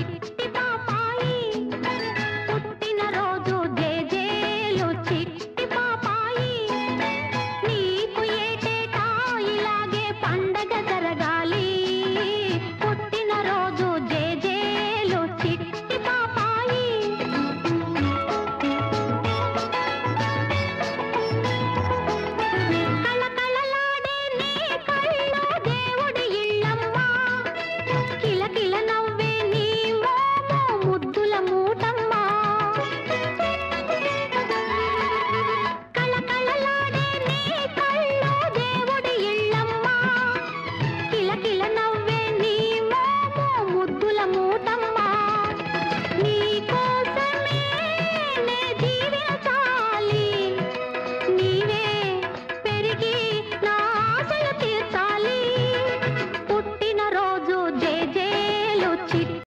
చిట్టి పాపాయి పుట్టిన రోజు జేజేలు చిట్టి పాపాయి నీకు ఏటేటా ఇలాగే పండగ జరగాలి పుట్టిన రోజు జేజేలు చిట్టి పాపాయి కళకళలాడే నీ కళ్ళు దేవుడి ఇళ్ళమ్మ కిలకిల నవ్వే నీ మోము ముద్దుల మూటమ్మ కళకళలాడే నీ కళ్ళు దేవుడి ఇళ్ళమ్మ కిలకిల నవ్వే నీ మోము ముద్దుల మూటమ్మ